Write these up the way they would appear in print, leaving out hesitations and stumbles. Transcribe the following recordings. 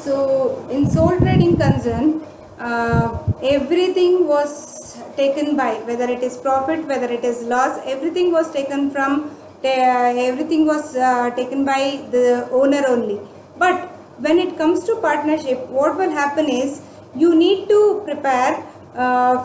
So in sole trading concern, everything was taken by, whether it is profit, whether it is loss, everything was taken from everything was taken by the owner only. But when it comes to partnership, what will happen is you need to prepare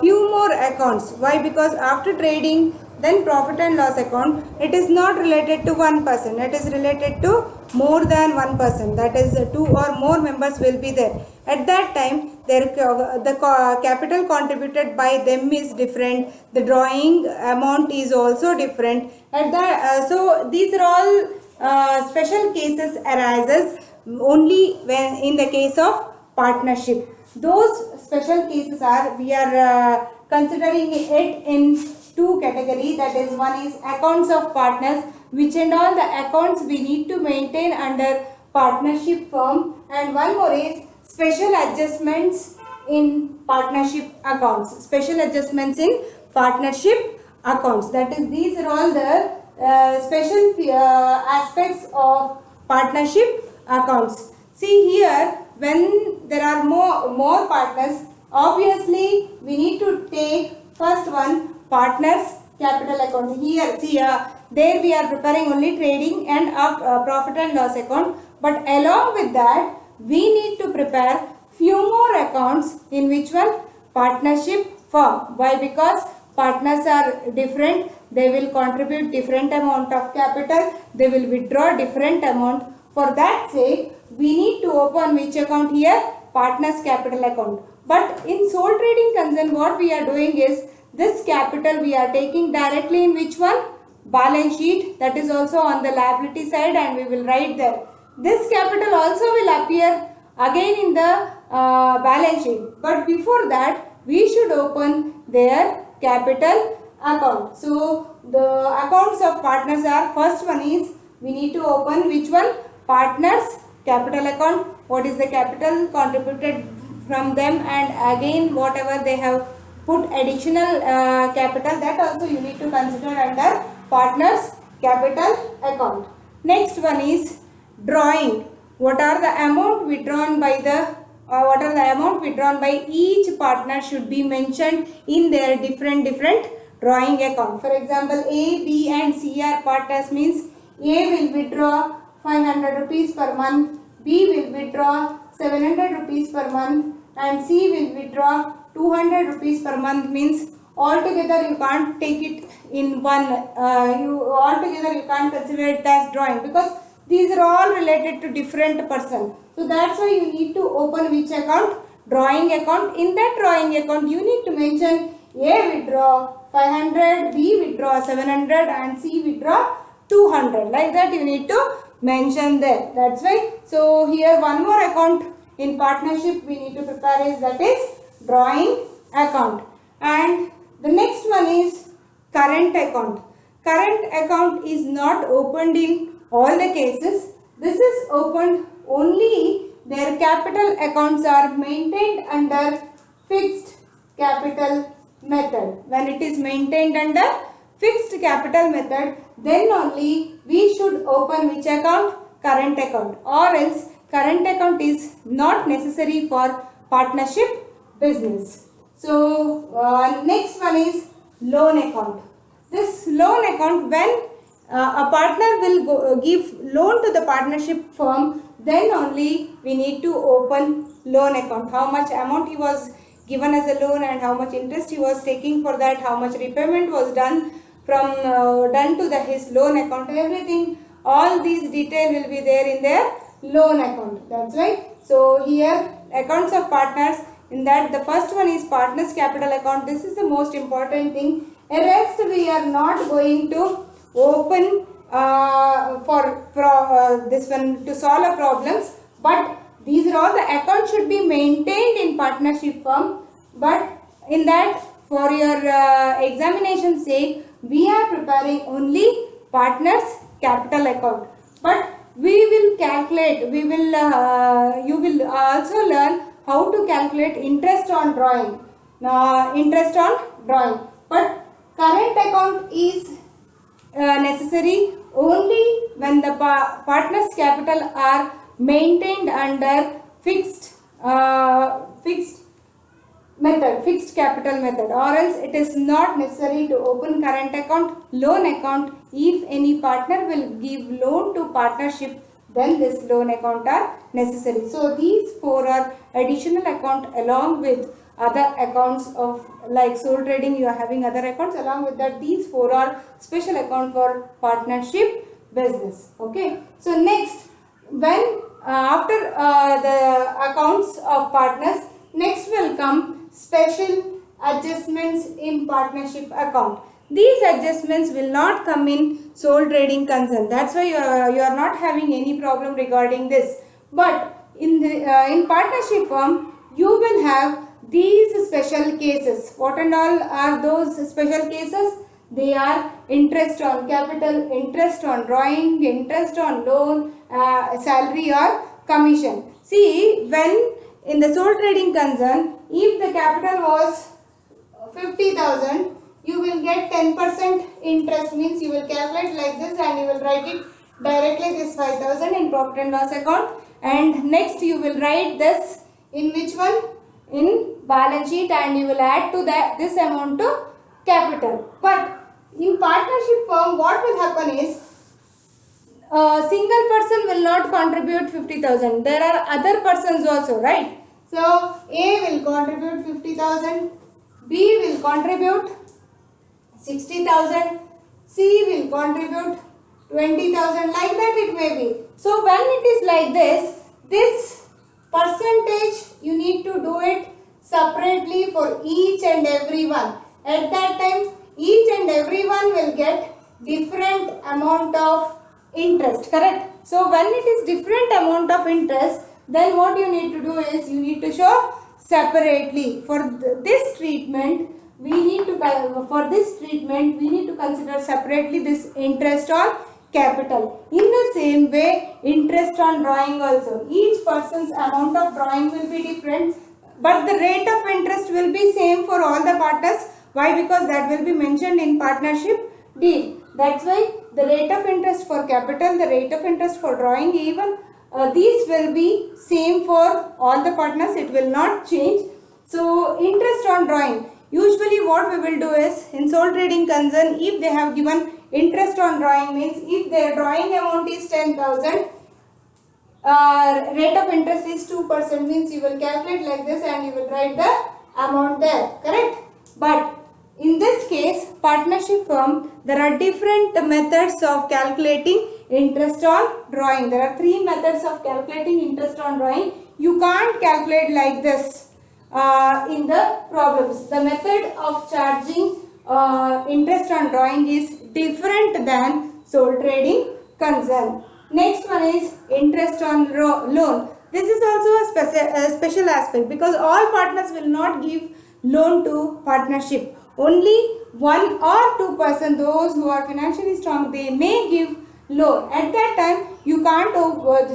few more accounts. Why? Because after trading, then profit and loss account, it is not related to one person, it is related to more than one person, that is two or more members will be there. At that time the capital contributed by them is different, the drawing amount is also different. At that so these are all special cases arises only when in the case of partnership. Those special cases are, we are considering it in two categories, that is, one is accounts of partners, which and all the accounts we need to maintain under partnership firm, and one more is special adjustments in partnership accounts, special adjustments in partnership accounts. That is, these are all the special aspects of partnership accounts. See here, when there are more partners, obviously we need to take first one, partners capital account. Here see, there we are preparing only trading and profit and loss account, but along with that we need to prepare few more accounts in which one, partnership firm. Why? Because partners are different, they will contribute different amount of capital, they will withdraw different amount. For that sake, we need to open which account here? Partners capital account. But in sole trading concern, what we are doing is, this capital we are taking directly in which one? Balance sheet. That is also on the liability side, and we will write there. This capital also will appear again in the balance sheet. But before that, we should open their capital account. So the accounts of partners are, first one is, we need to open which one? Partners capital account. What is the capital contributed from them, and again whatever they have put additional capital, that also you need to consider under partners capital account. Next one is drawing. What are the amount withdrawn by the what are the amount withdrawn by each partner should be mentioned in their different drawing account. For example, A, B and C are partners, means A will withdraw 500 rupees per month, B will withdraw 700 rupees per month, and C will withdraw 200 rupees per month. Means altogether you can't take it in one, altogether you can't consider it as drawing, because these are all related to different person. So that's why you need to open which account? Drawing account. In that drawing account, you need to mention A withdraw 500, B withdraw 700 and C withdraw 200. Like that you need to mention there. That's why. So here one more account in partnership we need to prepare is, that is drawing account. And the next one is current account. Current account is not opened in all the cases. This is opened only their capital accounts are maintained under fixed capital method. When it is maintained under fixed capital method, then only we should open which account? Current account. Or else current account is not necessary for partnership business. So next one is loan account. This loan account, when a partner will give loan to the partnership firm, then only we need to open loan account. How much amount he was given as a loan and how much interest he was taking for that, how much repayment was done from done to his loan account, everything, all these detail will be there in their loan account. That's why. So here accounts of partners, in that the first one is partners capital account. This is the most important thing. Rest we are not going to open this one to solve problems, but these are all the accounts should be maintained in partnership firm. But in that, for your examination sake, we are preparing only partners capital account. But we will calculate, we will you will also learn how to calculate interest on drawing. Interest on drawing. But current account is necessary only when the partners capital are maintained under fixed method, fixed capital method, or else it is not necessary to open current account, loan account. If any partner will give loan to partnership, then this loan account are necessary. So these four are additional account along with other accounts of like sole trading. You are having other accounts, along with that these four are special account for partnership business. Okay. So next, when after the accounts of partners, next will come special adjustments in partnership account. These adjustments will not come in sole trading concern. That's why you are not having any problem regarding this. But in partnership firm, you will have these special cases. What and all are those special cases? They are interest on capital, interest on drawing, interest on loan, salary or commission. See, when in the sole trading concern, if the capital was 50,000, you will get 10% interest, means you will calculate like this and you will write it directly this 5,000 in profit and loss account, and next you will write this in which one? In balance sheet, and you will add to that this amount to capital. But in partnership firm, what will happen is a single person will not contribute 50,000. There are other persons also, right? So A will contribute 50,000, B will contribute 60,000, C will contribute 20,000, like that it may be. So when it is like this percentage you need to do it separately for each and every one. At that time, each and every one will get different amount of interest, correct? So when it is different amount of interest, then what you need to do is you need to show separately. For this treatment, we need to consider separately this interest on capital. In the same way, interest on drawing also. Each person's amount of drawing will be different, but the rate of interest will be same for all the partners. Why? Because that will be mentioned in partnership deed. That's why the rate of interest for capital, the rate of interest for drawing, even these will be same for all the partners. It will not change. So interest on drawing. Usually what we will do is, in sole trading concern, if they have given interest on drawing, means if their drawing amount is 10,000, rate of interest is 2%, means you will calculate like this and you will write the amount there, correct? But in this case, partnership firm, there are different methods of calculating interest on drawing. There are three methods of calculating interest on drawing. You can't calculate like this in the problems. The method of charging interest on drawing is different than sole trading concern. Next one is interest on loan. This is also a special aspect, because all partners will not give loan to partnership. Only 1 or 2%, those who are financially strong, they may give loan. At that time, you can't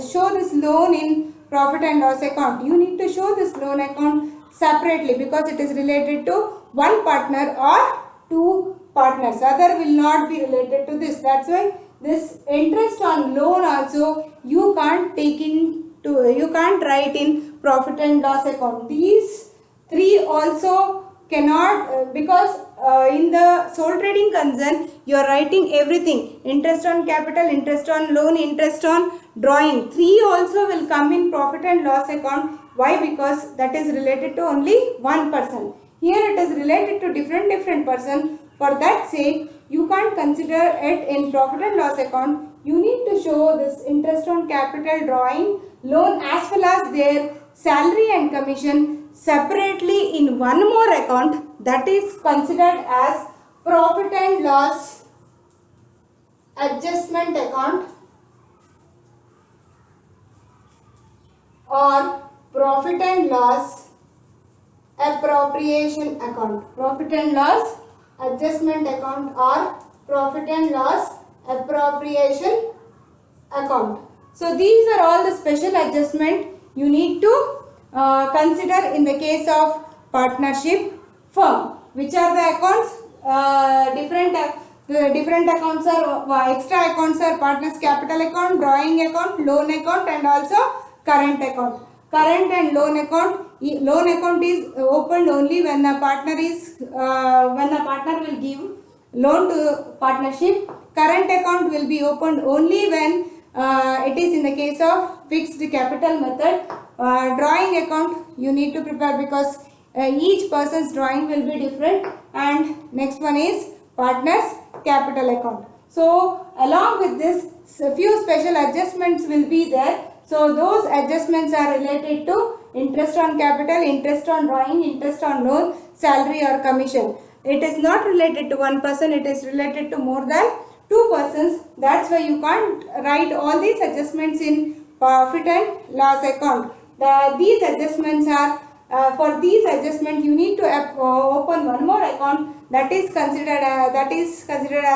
show this loan in profit and loss account. You need to show this loan account separately, because it is related to one partner or two partners. Other will not be related to this. That's why this interest on loan also you can't write in profit and loss account. These three also cannot, because in the sole trading concern you are writing everything: interest on capital, interest on loan, interest on drawing. Three also will come in profit and loss account. Why? Because that is related to only one person. Here it is related to different person. For that sake, you can't consider it in profit and loss account. You need to show this interest on capital, drawing, loan, as well as their salary and commission separately in one more account, that is considered as profit and loss adjustment account or profit and loss appropriation account. Profit and loss adjustment account or profit and loss appropriation account. So these are all the special adjustment you need to consider in the case of partnership firm. Which are the accounts? Different accounts are extra accounts are partners capital account, drawing account, loan account, and also current account. current and loan account. Loan account is opened only when the partner will give loan to partnership. Current account will be opened only when it is in the case of fixed capital method. Drawing account you need to prepare because each person's drawing will be different. And next one is partners capital account. So along with this, a few special adjustments will be there. So those adjustments are related to interest on capital, interest on drawing, interest on loan, salary or commission. It is not related to one person, it is related to more than two persons. That's why you can't write all these adjustments in profit and loss account. These adjustments are for these adjustments you need to open one more account that is considered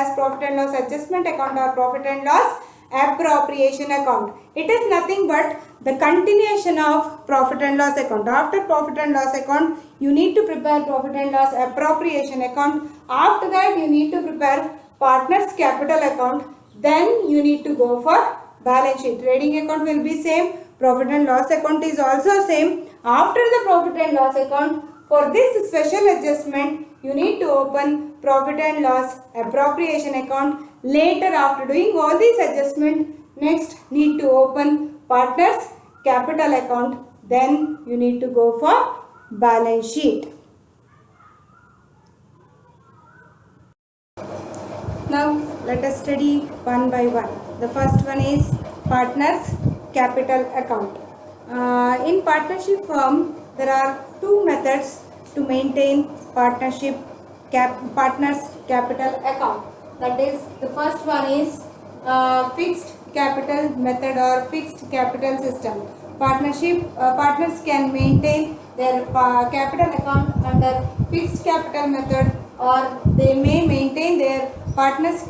as profit and loss adjustment account or profit and loss appropriation account. It is nothing but the continuation of profit and loss account. After profit and loss account, you need to prepare profit and loss appropriation account. After that, you need to prepare partners capital account. Then you need to go for balance sheet. Trading account will be same. Profit and loss account is also same. After the profit and loss account, for this special adjustment, you need to open profit and loss appropriation account. Later, after doing all these adjustments, next need to open partners capital account. Then you need to go for balance sheet. Now let us study one by one. The first one is partners capital account. In partnership firm, there are two methods to maintain partnership partners capital account. That is, the first one is fixed capital method or fixed capital system. Partners can maintain their capital account under fixed capital method, or they may maintain their partners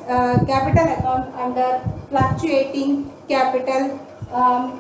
capital account under fluctuating capital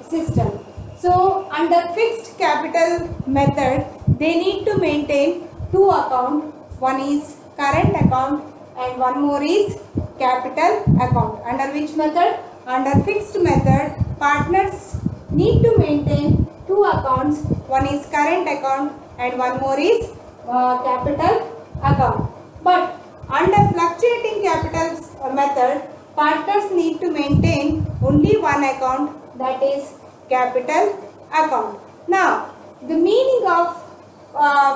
system. So under fixed capital method, they need to maintain two accounts. One is current account and one more is capital account. Under which method? Under fixed method, partners need to maintain two accounts. One is current account and one more is capital account. But under fluctuating capital method, partners need to maintain only one account, that is capital account. Now, the meaning of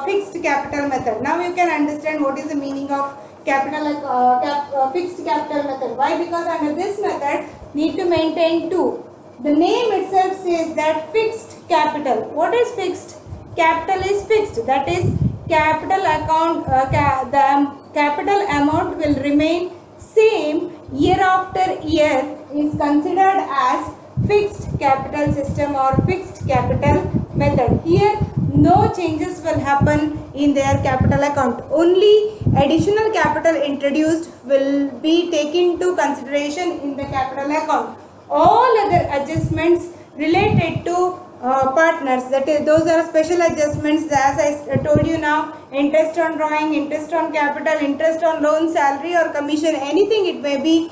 fixed capital method. Now you can understand what is the meaning of fixed capital method. Why? Because under this method, need to maintain two. The name itself says that fixed capital. What is fixed? Capital is fixed. That is, capital account, the capital amount will remain same year after year, is considered as fixed capital system or fixed capital method. Here no changes will happen in their capital account. Only additional capital introduced will be taken into consideration in the capital account. All other adjustments related to partners, that is, those are special adjustments, as I told you now, interest on drawing, interest on capital, interest on loan, salary or commission, anything it may be,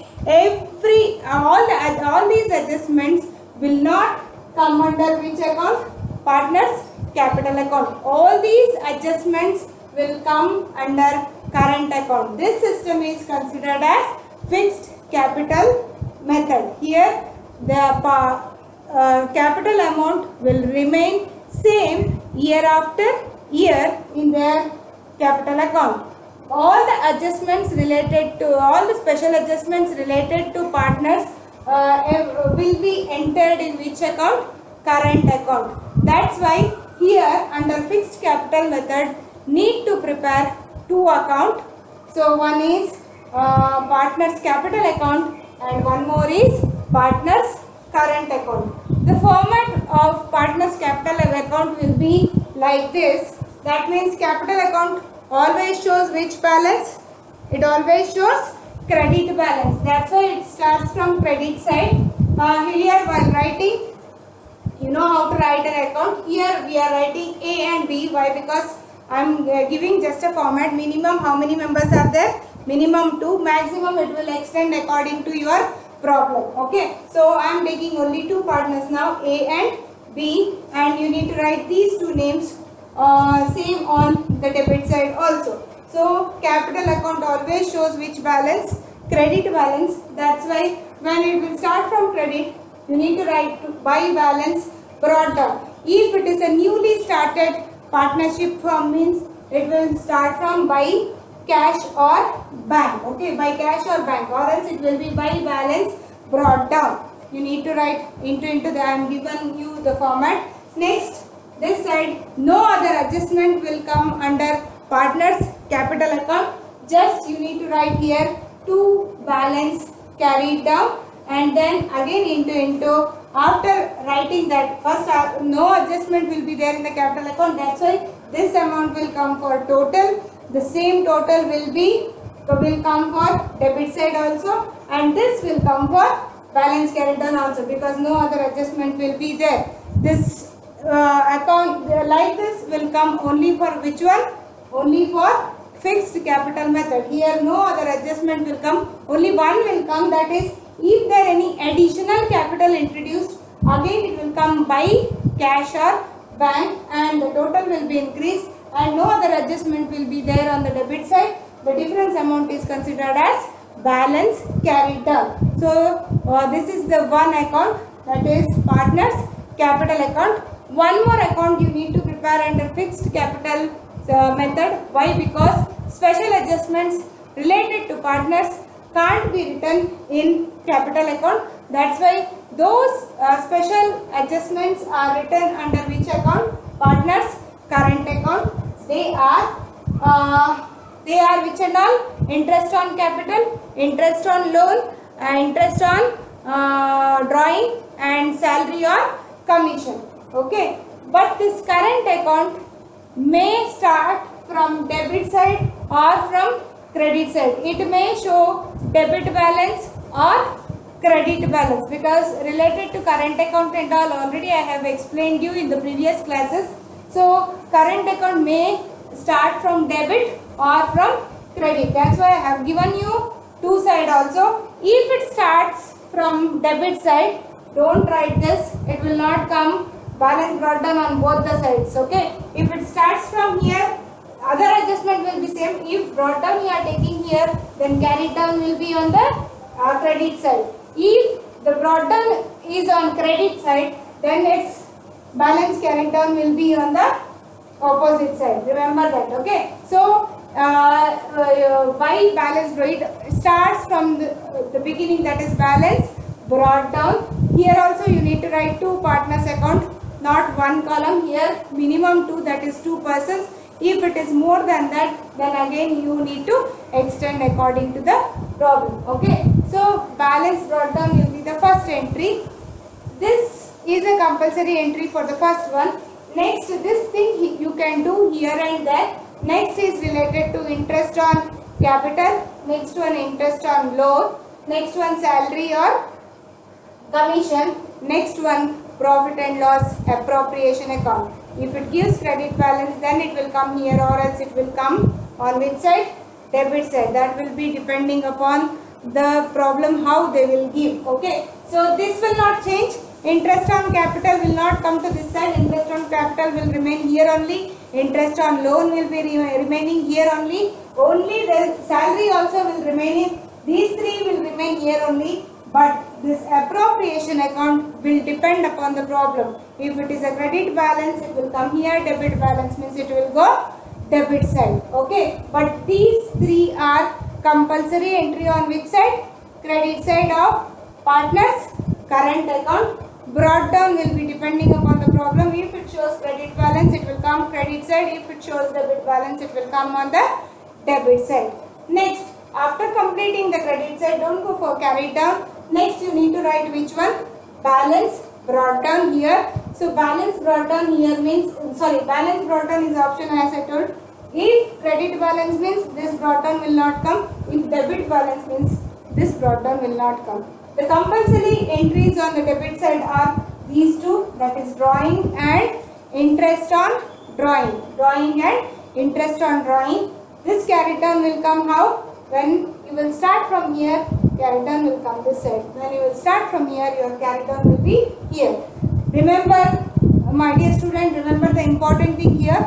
all these adjustments will not come under which account? Partners capital account. All these adjustments will come under current account. This system is considered as fixed capital method. Here the capital amount will remain same year after year in their capital account. All the adjustments related to, all the special adjustments related to partners will be entered in which account? Current account. That's why here under fixed capital method need to prepare two account. So one is partners capital account and one more is partners current account. The format of partners capital account will be like this. That means capital account always shows which balance? It always shows credit balance. That's why it starts from credit side. Here while writing, you know how to write an account. Here we are writing A and B. Why? Because I am giving just a format. Minimum how many members are there? Minimum 2. Maximum it will extend according to your problem. Okay. So I am taking only two partners now, A and B, and you need to write these two names same on the debit side also. So capital account always shows which balance? Credit balance. That's why when it will start from credit, you need to write by balance brought down. If it is a newly started partnership firm, means it will start from by cash or bank. Okay, by cash or bank, or else it will be by balance brought down. You need to write into the, I am given you the format. Next, this side, no other adjustment will come under partners capital account. Just you need to write here to balance carried down, and then again into. After writing that, first no adjustment will be there in the capital account. That's why this amount will come for total. The same total will come for debit side also, and this will come for balance carried down also, because no other adjustment will be there. This account like this will come only for which one? Only for fixed capital method. Here no other adjustment will come. Only one will come, that is if there any additional capital introduced, again it will come by cash or bank, and the total will be increased, and no other adjustment will be there on the debit side. The difference amount is considered as balance carried down. So this is the one account, that is partners capital account. One more account you need to prepare under fixed capital method. Why? Because special adjustments related to partners can't be written in capital account. That's why those special adjustments are written under which account? Partners current account. They are which and all? Interest on capital, interest on loan, interest on drawing, and salary or commission. Okay, but this current account may start from debit side or from credit side. It may show debit balance or credit balance, because related to current account and all already I have explained you in the previous classes. So current account may start from debit or from credit. That's why I have given you two side also. If it starts from debit side, don't write this. It will not come balance brought down on both the sides. Okay. If it starts from here, other adjustment will be same. If brought down you are taking here, then carried down will be on the credit side. If the brought down is on credit side, then its balance carried down will be on the opposite side. Remember that. Okay. So by balance it starts from the beginning, that is balance brought down. Here also you need to write two partners account, not one column. Here minimum two, that is two persons. If it is more than that, then again you need to extend according to the problem. Okay. So balance brought down will be the first entry. This is a compulsory entry for the first one. Next, this thing you can do here and there. Next is related to interest on capital. Next one interest on loan. Next one salary or commission. Next one profit and loss appropriation account. If it gives credit balance, then it will come here, or else it will come on which side? Debit side. That will be depending upon the problem how they will give. Okay. So this will not change. Interest on capital will not come to this side. Interest on capital will remain here only. Interest on loan will be remaining here only. Only the salary also will remain in. These three will remain here only. But this appropriation account will depend upon the problem. If it is a credit balance, it will come here. Debit balance means it will go debit side. Okay. But these three are compulsory entry on which side? Credit side of partners current account. Brought down will be depending upon the problem. If it shows credit balance, it will come credit side. If it shows debit balance, it will come on the debit side. Next, after completing the credit side, don't go for carried down. Next, you need to write which one? Balance brought down here. So balance brought down here means, balance brought down is option as I told. If credit balance means this brought down will not come. If debit balance means this brought down will not come. The compulsory entries on the debit side are these two, that is drawing and interest on drawing. Drawing and interest on drawing. This carried down will come how? When you will start from here, carried down will come this side. When you will start from here, your carried down will be here. Remember, my dear student, remember the important thing here.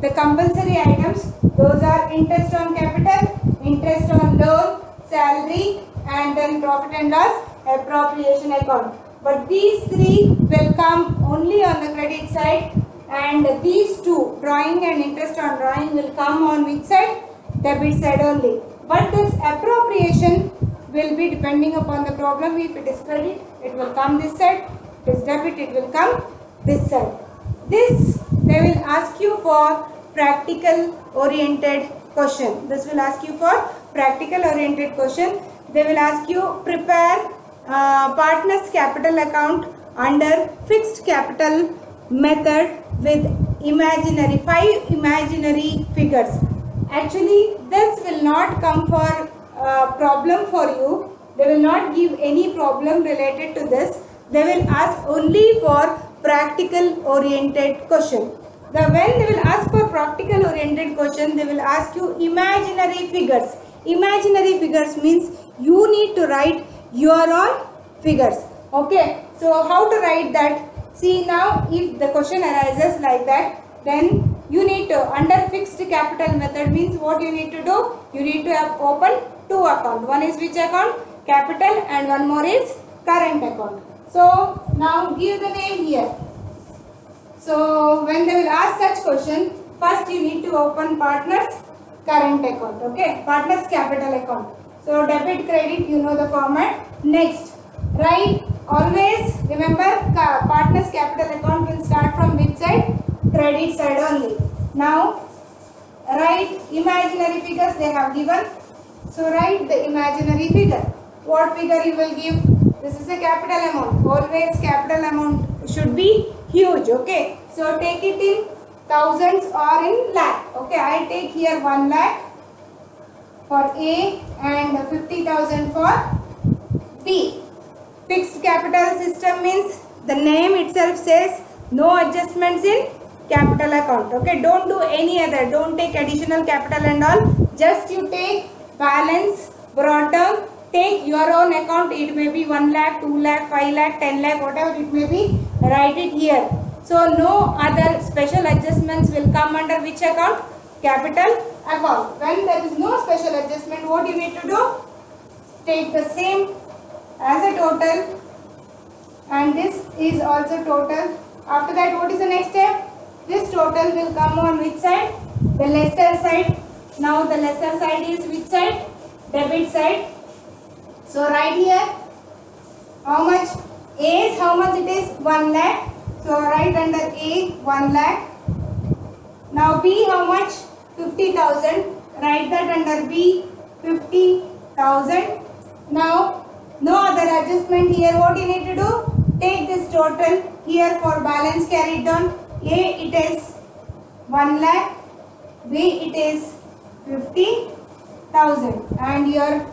The compulsory items, those are interest on capital, interest on loan, salary, and then profit and loss appropriation account. But these three will come only on the credit side, and these two, drawing and interest on drawing, will come on which side? Debit side only. But this appropriation will be depending upon the problem. If it is credit, it will come this side. If it is debit, it will come this side. This they will ask you for practical oriented question. This will ask you for practical oriented question. They will ask you prepare partners capital account under fixed capital method with five imaginary figures. Actually, this will not come for problem for you. They will not give any problem related to this. They will ask only for practical oriented question. When they will ask for practical oriented question, they will ask you imaginary figures. Imaginary figures means you need to write your own figures. Okay, so how to write that? See, now if the question arises like that, then you need to, under fixed capital method means what you need to do? You need to have open two accounts. One is which account? Capital, and one more is current account. So now give the name here. So when they will ask such question, first you need to open partners current account. Okay, partners capital account. So debit, credit, you know the format. Next, write, always remember partners capital account will start from which side? Credit side only. Now write imaginary figures they have given. So write the imaginary figure. What figure you will give? This is a capital amount. Always capital amount should be huge. Okay. So take it in thousands or in lakh. Okay. I take here 1 lakh for A and 50,000 for B. Fixed capital system means the name itself says no adjustments in capital account. Okay, don't do any other, don't take additional capital and all, just you take balance, broad term, take your own account. It may be 1 lakh, 2 lakh, 5 lakh, 10 lakh, whatever it may be, write it here. So no other special adjustments will come under which account? Capital account. When there is no special adjustment, what you need to do? Take the same as a total, and this is also total. After that, what is the next step? This total will come on which side? The lesser side. Now the lesser side is which side? Debit side. So write here how much? A is how much it is? 1 lakh. So write under A 1 lakh. Now B how much? 50,000. Write that under B 50,000. Now no other adjustment here. What you need to do? Take this total here for balance carried down. A it is 1 lakh, B it is 50,000, and your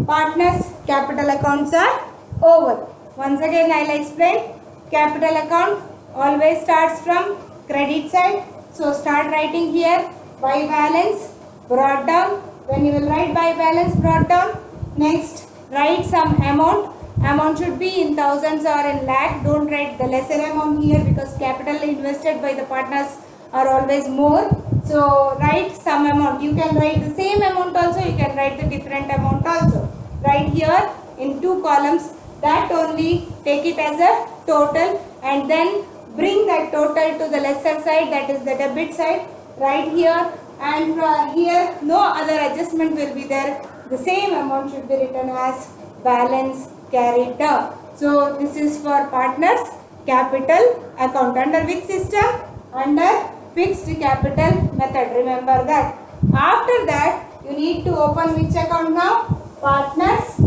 partners capital accounts are over. Once again I will explain. Capital account always starts from credit side. So start writing here by balance brought down. When you will write by balance brought down, next write some amount. Amount should be in thousands or in lakh. Don't write the lesser amount here because capital invested by the partners are always more. So write some amount. You can write the same amount also. You can write the different amount also. Write here in 2 columns. That only take it as a total, and then bring that total to the lesser side, that is the debit side. Write here, and here no other adjustment will be there. The same amount should be written as balance carried down. So this is for partners capital account. Under which system? Under fixed capital method. Remember that. After that you need to open which account now? Partners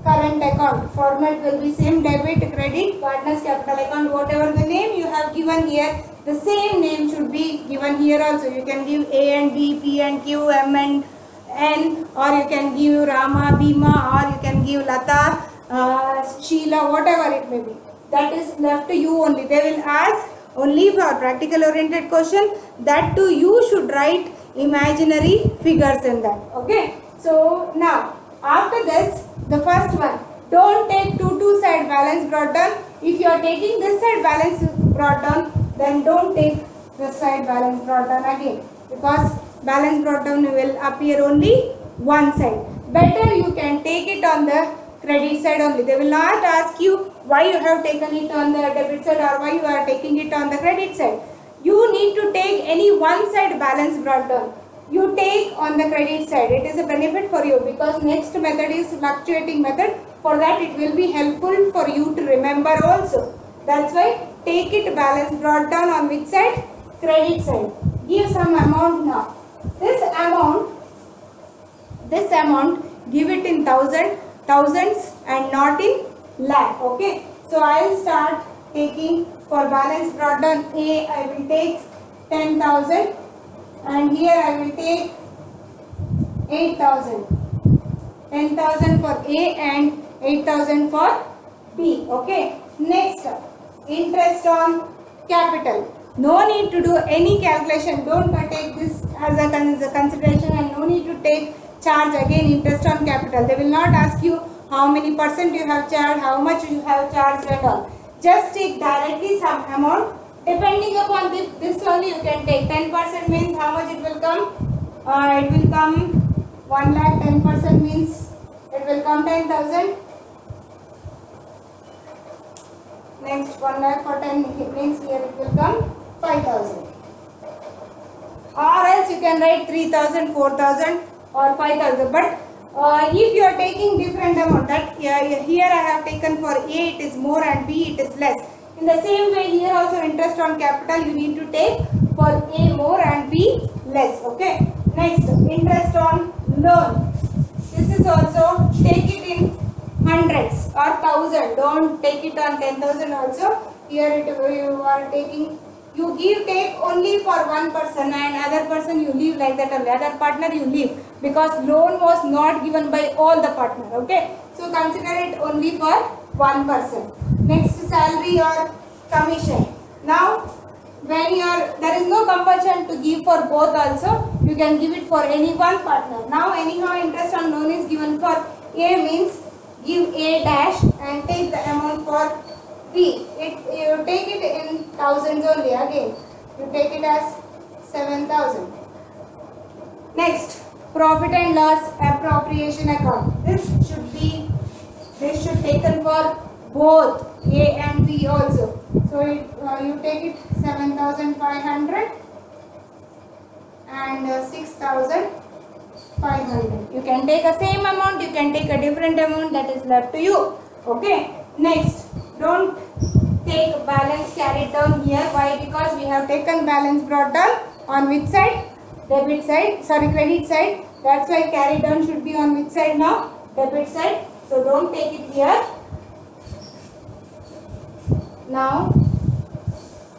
current account. Format will be same, debit, credit, partners capital account. Whatever the name you have given here, the same name should be given here also. You can give A and B, P and Q, M and N, or you can give Rama, Bhima, or you can give Lata, Sheila, whatever it may be. That is left to you only. They will ask only for practical oriented question. That too you should write imaginary figures in that. Okay. So now after this, the first one, don't take 2 side balance brought down. If you are taking this side balance brought down, then don't take this side balance brought down again, because balance brought down will appear only one side. Better you can take it on the credit side only. They will not ask you why you have taken it on the debit side or why you are taking it on the credit side. You need to take any one side balance brought down. You take on the credit side. It is a benefit for you, because next method is fluctuating method. For that it will be helpful for you to remember also. That's why take it balance brought down on which side? Credit side. Give some amount now. This amount give it in thousands and not in lakh. Okay. So I will start taking for balance brought down A. I will take 10,000, and here I will take 8,000. 10,000 for A and 8,000 for B. Okay. Next, interest on capital. No need to do any calculation. Don't take this as a consideration, and no need to take charge again interest on capital. They will not ask you how many percent you have charged, how much you have charged and all. Just take directly some amount. Depending upon this only you can take. 10% means how much it will come? It will come 1 lakh. 10% means it will come 10,000. Next 1 lakh for 10 means here it will come 5,000. Or else you can write 3,000, 4,000 or 5,000. But if you are taking different amount, that here I have taken for A it is more and B it is less. In the same way here also interest on capital you need to take for A more and B less. Okay. Next, interest on loan. This is also take it in hundreds or thousand. Don't take it on 10,000 also. Here you are taking. You take only for one person, and other person you leave like that, only other partner you leave, because loan was not given by all the partner. Okay, so consider it only for one person. Next, salary or commission. Now when there is no compulsion to give for both also, you can give it for any one partner. Now anyhow interest on loan is given for A, means give A dash and take the amount for B. You take it in thousands only. Again you take it as 7,000. Next, profit and loss appropriation account. This should taken for both A and B also. So you take it 7,500 and 6,500. You can take a same amount, you can take a different amount, that is left to you. Okay. Next, don't take balance carried down here. Why? Because we have taken balance brought down on which side? Debit side, credit side. That's why carried down should be on which side now? Debit side. So don't take it here. Now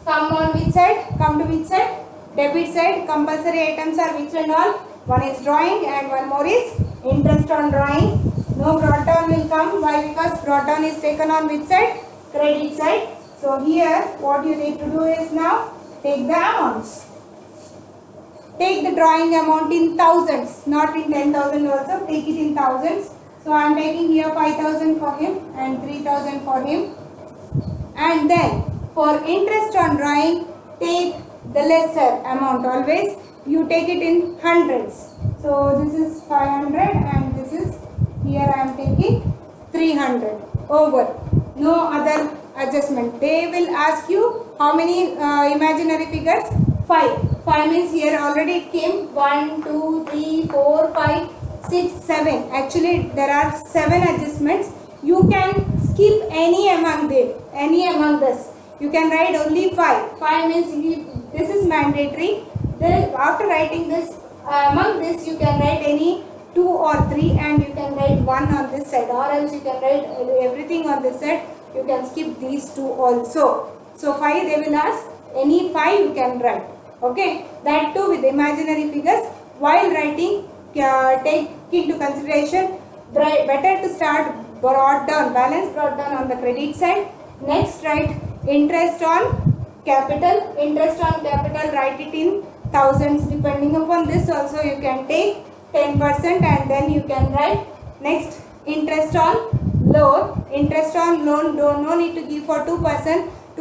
come on which side? Come to which side? Debit side. Compulsory items are which and all? One is drawing and one more is interest on drawing. No brought down will come. Why? Because brought down is taken on which side? Credit side. So here what you need to do is now take the amounts. Take the drawing amount in thousands, not in 10,000 also. Take it in thousands. So I am taking here 5,000 for him and 3,000 for him. And then for interest on drawing, take the lesser amount always. You take it in hundreds. So this is 500 and this is, here I am taking 300 over. No other adjustment. They will ask you how many imaginary figures? 5. 5 means here already it came 1, 2, 3, 4, 5, 6, 7. Actually there are 7 adjustments. You can skip any among them, any among this. You can write only 5. 5 means this is mandatory. Then after writing this, among this you can write any 2 or 3 and you can write 1 on this side, or else you can write everything on this side. You can skip these 2 also. So 5 they will ask, any 5 you can write. Okay, that too with imaginary figures. While writing, take into consideration, better to start brought down, balance brought down on the credit side. Next write interest on capital. Interest on capital, write it in thousands. Depending upon this also you can take 10% and then you can write. Next, interest on loan, interest on loan, no need to give for two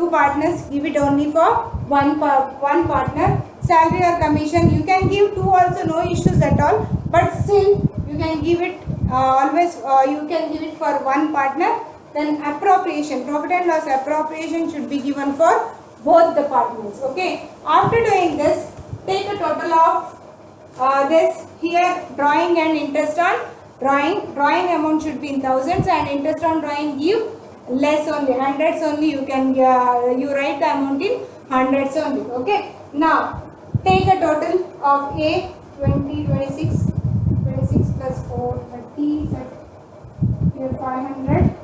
partners, give it only for one partner. Salary or commission, you can give two also, no issues at all, but still you can give it always, you can give it for one partner. Then appropriation, profit and loss appropriation should be given for both the partners. Okay, after doing this, take a total of this here, drawing and interest on drawing amount should be in thousands, and interest on drawing give less only, hundreds only. You can you write the amount in hundreds only. Okay, now take a total of A 20, 26 plus 4, 30, here 500.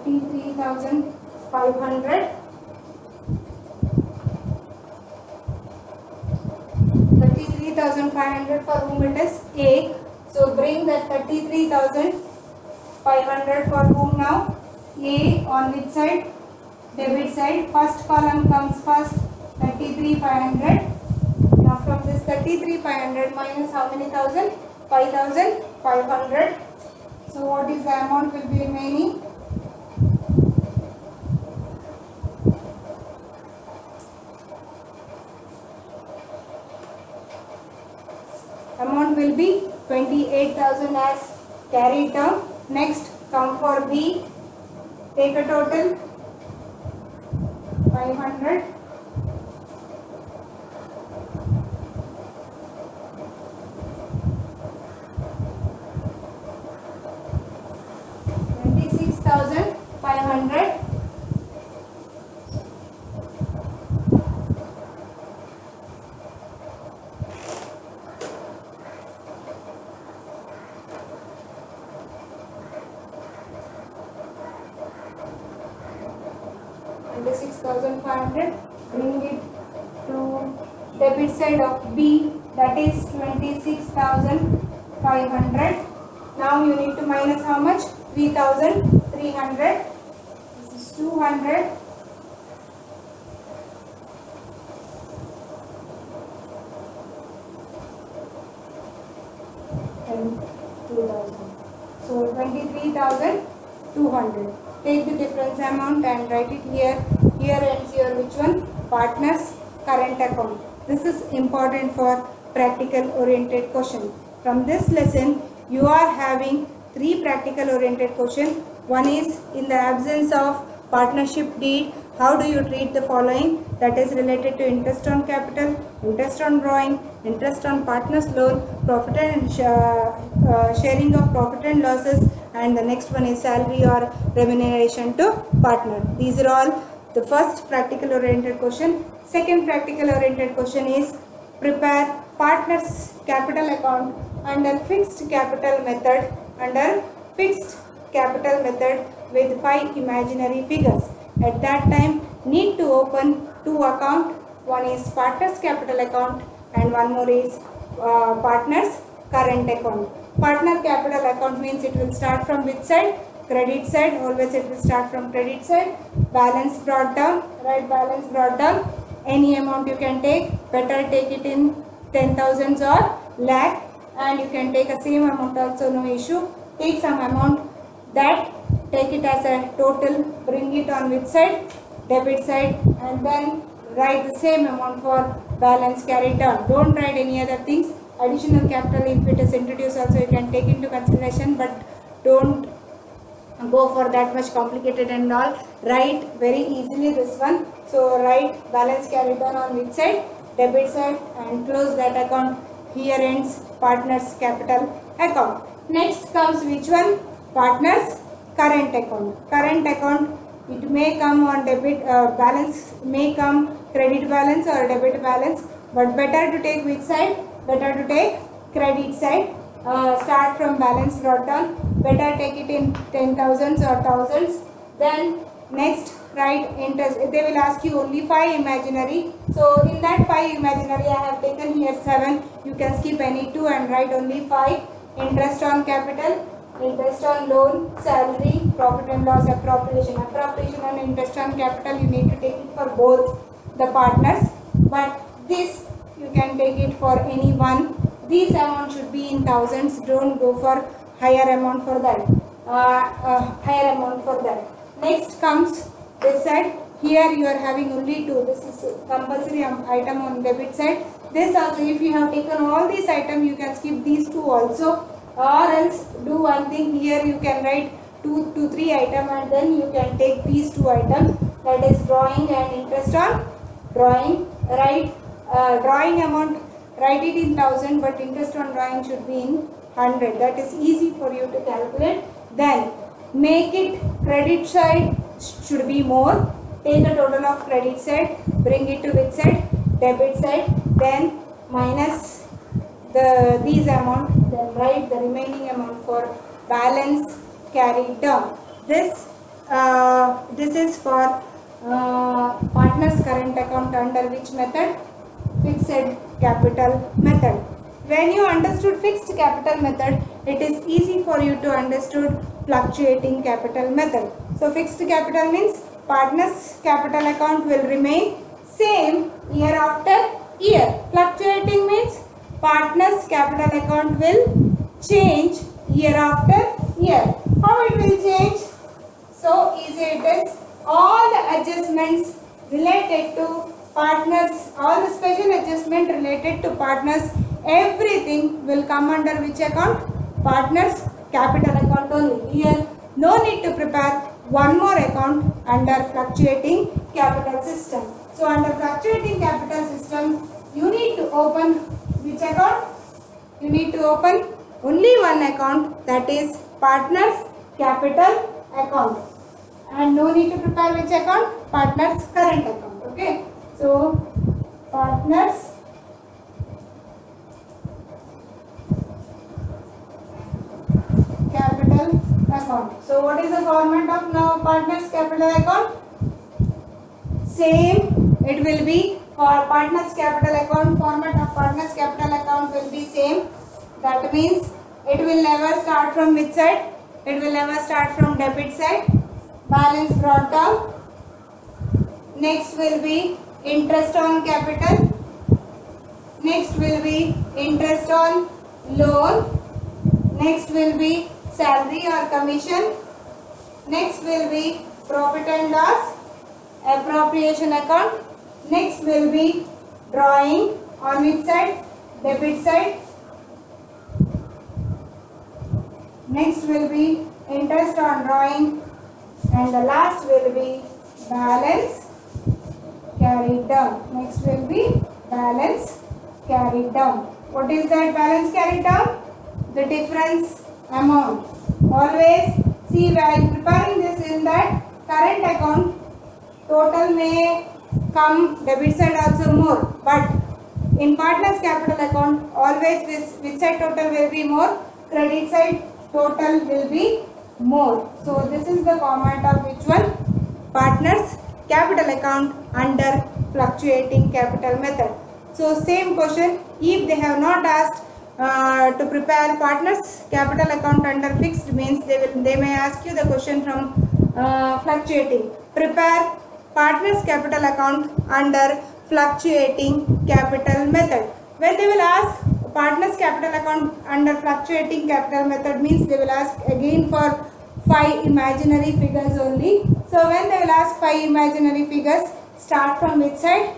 33,500. 33,500 for whom it is A. So bring that 33,500 for whom now? A on which side? Debit side. First column comes first, 33,500. Now from this 33,500 minus how many thousand? 5,500. So what is the amount will be remaining? Amount will be 28,000 as carry term. Next, come for B. Take a total 500. 26,500. Bring it to debit side of B, that is 26,500. Now you need to minus how much? 3,300. This is 200. And 2,000. So 23,200. Take the difference amount and write it here. Here ends your which one? Partners current account. This is important for practical oriented question. From this lesson, you are having 3 practical oriented question. One is, in the absence of partnership deed, how do you treat the following? That is related to interest on capital, interest on drawing, interest on partners loan, profit and sharing of profit and losses, and the next one is salary or remuneration to partner. These are all the first practical oriented question. Second practical oriented question is, prepare partners capital account under fixed capital method with 5 imaginary figures. At that time, need to open 2 accounts. One is partners capital account and one more is partners current account. Partner capital account means it will start from which side? Credit side. Always it will start from credit side. Balance brought down. Right, balance brought down. Any amount you can take. Better take it in 10,000s or lakh, and you can take a same amount also, no issue. Take some amount, that take it as a total, bring it on which side? Debit side, and then write the same amount for balance carried down. Don't write any other things. Additional capital, if it is introduced also, you can take into consideration, but don't go for that much complicated and all. Write very easily this one. So write balance carried down on which side? Debit side, and close that account. Here ends partners capital account. Next comes which one? Partners current account. Current account, it may come on debit balance, may come credit balance or debit balance, but better to take which side? Better to take credit side. Start from balance brought down. Better take it in 10,000s or thousands. Then next write interest. They will ask you only 5 imaginary. So in that 5 imaginary, I have taken here 7. You can skip any 2 and write only 5. Interest on capital, interest on loan, salary, profit and loss, appropriation. Appropriation and interest on capital, you need to take it for both the partners. But this you can take it for any one. These amount should be in thousands. Don't go for higher amount for that. Higher amount for that. Next comes this side. Here you are having only two. This is compulsory item on debit side. This also, if you have taken all these items, you can skip these two also, or else do one thing. Here you can write 2 to 3 items and then you can take these two items, that is drawing and interest on drawing. Write drawing amount, write it in 1000, but interest on drawing should be in 100. That is easy for you to calculate. Then make it credit side should be more. Take a total of credit side, bring it to which side? Debit side. Then minus these amount, then write the remaining amount for balance carried down. This is for partner's current account under which method? Fixed capital method. When you understood fixed capital method, it is easy for you to understood fluctuating capital method. So fixed capital means partner's capital account will remain same year after year. Fluctuating means partner's capital account will change year after year. How it will change? So easy it is. All the adjustments related to partners, all the special adjustment related to partners, everything will come under which account? Partners capital account only. Here no need to prepare one more account under fluctuating capital system. So under fluctuating capital system, you need to open which account? You need to open only one account, that is partners capital account. And no need to prepare which account? Partners current account. Okay. So partners capital account. So what is the format of now partners capital account? Same, it will be for partners capital account. Format of partners capital account will be same. That means it will never start from which side? It will never start from debit side. Balance brought down. Next will be interest on capital. Next will be interest on loan. Next will be salary or commission. Next will be profit and loss, appropriation account. Next will be drawing on which side? Debit side. Next will be interest on drawing, and the last will be balance carried down. Next will be balance carried down. What is that balance carried down? The difference amount. Always see, while preparing this in that current account, total may come debit side also more, but in partners capital account always this which side total will be more? Credit side total will be more. So this is the format of which one? Partners capital account under fluctuating capital method. So same question, if they have not asked to prepare partners capital account under fixed, means they may ask you the question from fluctuating. Prepare partners capital account under fluctuating capital method. When they will ask partners capital account under fluctuating capital method, means they will ask again for 5 imaginary figures only. So when they will ask 5 imaginary figures, start from which side?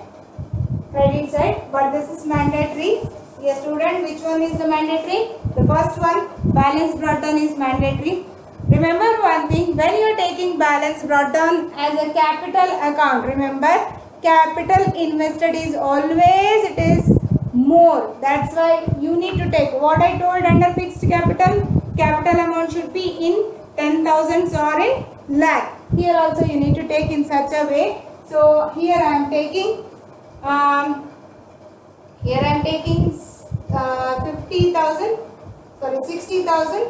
Credit side. But this is mandatory. Yes, student, which one is the mandatory? The first one, balance brought down, is mandatory. Remember one thing, when you are taking balance brought down as a capital account, remember capital invested is always, it is more. That's why you need to take what I told under fixed capital. Capital amount should be in 10,000 or in lakh. Here also you need to take in such a way. So here I am taking 60,000,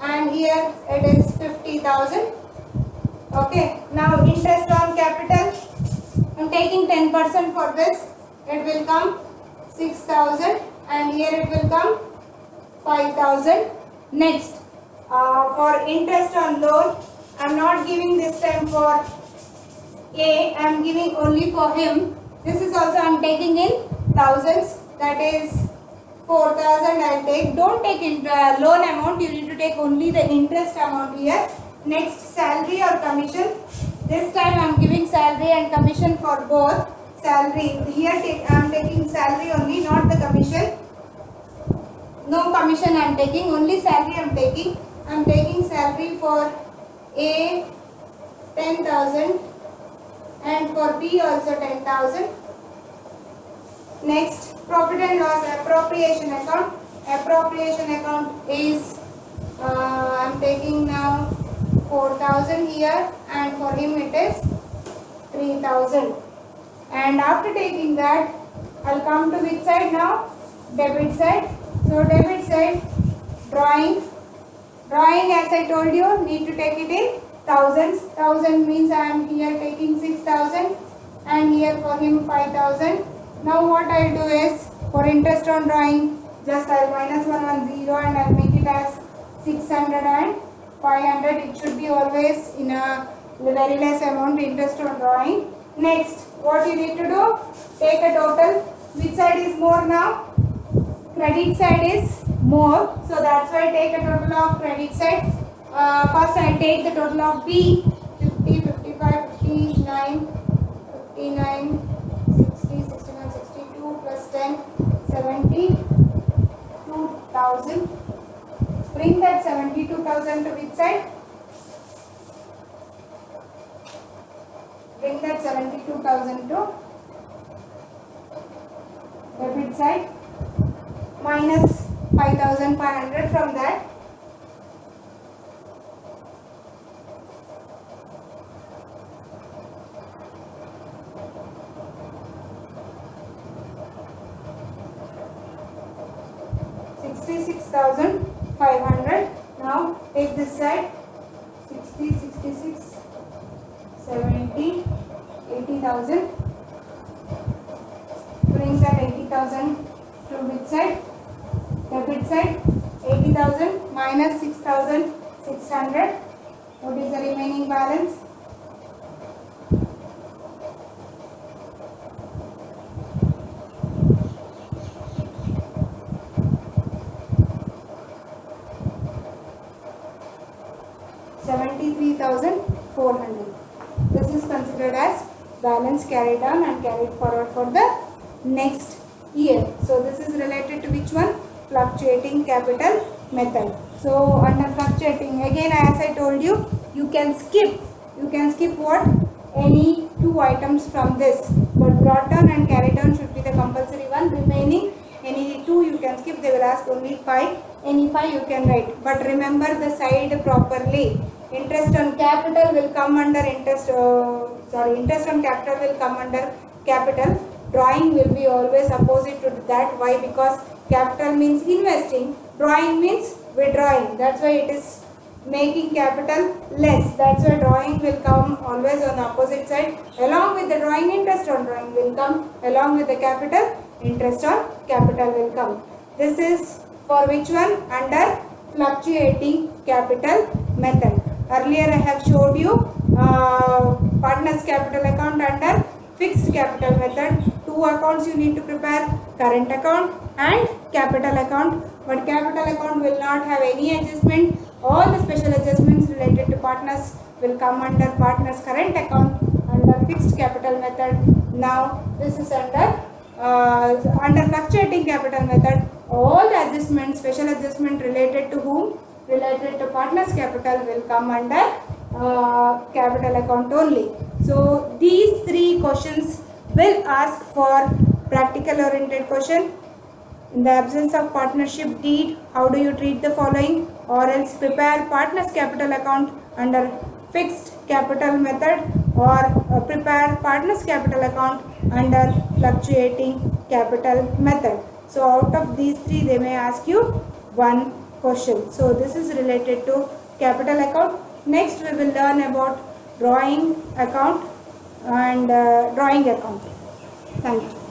and here it is 50,000. Okay, now interest on capital, I am taking 10% for this, it will come 6,000, and here it will come 5,000. Next, for interest on loan, I am not giving this time for A, I am giving only for him. This is also I am taking in thousands, that is 4,000 I'll take. Don't take loan amount, you need to take only the interest amount here. Next, salary or commission. This time I am giving salary and commission for both. Salary, here I am taking salary only, not the commission. No commission I am taking, only salary I am taking. I am taking salary for A 10,000 and for B also 10,000. Next, profit and loss appropriation account. Appropriation account is I am taking now 4,000 here, and for him it is 3,000. And after taking that, I'll come to which side now? Debit side. So debit side, drawing. Drawing, as I told you, need to take it in thousands. 1,000 means I am here taking 6,000 and here for him 5,000. Now what I will do is, for interest on drawing, just I will minus 110 and I will make it as 600 and 500. It should be always in a very less amount interest on drawing. Next, what you need to do? Take a total. Which side is more now? Credit side is more. So that's why I take a total of credit side. First I take the total of B. 50, 55, 59, 59, 60, 61, 62 plus 10, 72,000. Bring that 72,000 to which side? Bring that 72,000 to debit side. Minus 5,500 from that. $66,500. Now take this side. 60, 66, 70, 80,000. Bring that 80,000 to which side? Debit side. 80,000 minus 6,600. What is the remaining balance? $73,400. This is considered as balance carried on and carried forward for the next year. So this is related to which one? Fluctuating capital method. So under fluctuating, again as I told you, you can skip what? Any two items from this, but brought down and carried on should be the compulsory one. Remaining any two you can skip. They will ask only 5. Any 5 you can write, but remember the side properly. Interest on capital will come under interest on capital will come under capital. Drawing will be always opposite to that. Why? Because capital means investing, drawing means withdrawing. That's why it is making capital less. That's why drawing will come always on the opposite side. Along with the drawing, interest on drawing will come. Along with the capital, interest on capital will come. This is for which one? Under fluctuating capital method. Earlier I have showed you partners capital account under fixed capital method. Two accounts you need to prepare, current account and capital account. But capital account will not have any adjustment. All the special adjustments related to partners will come under partners current account under fixed capital method. Now this is under fluctuating capital method. All the adjustments, special adjustment related to whom? Related to partners capital will come under capital account only. So these three questions will ask for practical oriented question. In the absence of partnership deed, how do you treat the following? Or else prepare partners capital account under fixed capital method, or prepare partners capital account under fluctuating capital method. So out of these three they may ask you one question. So this is related to capital account. Next we will learn about drawing account and drawing account. Thank you.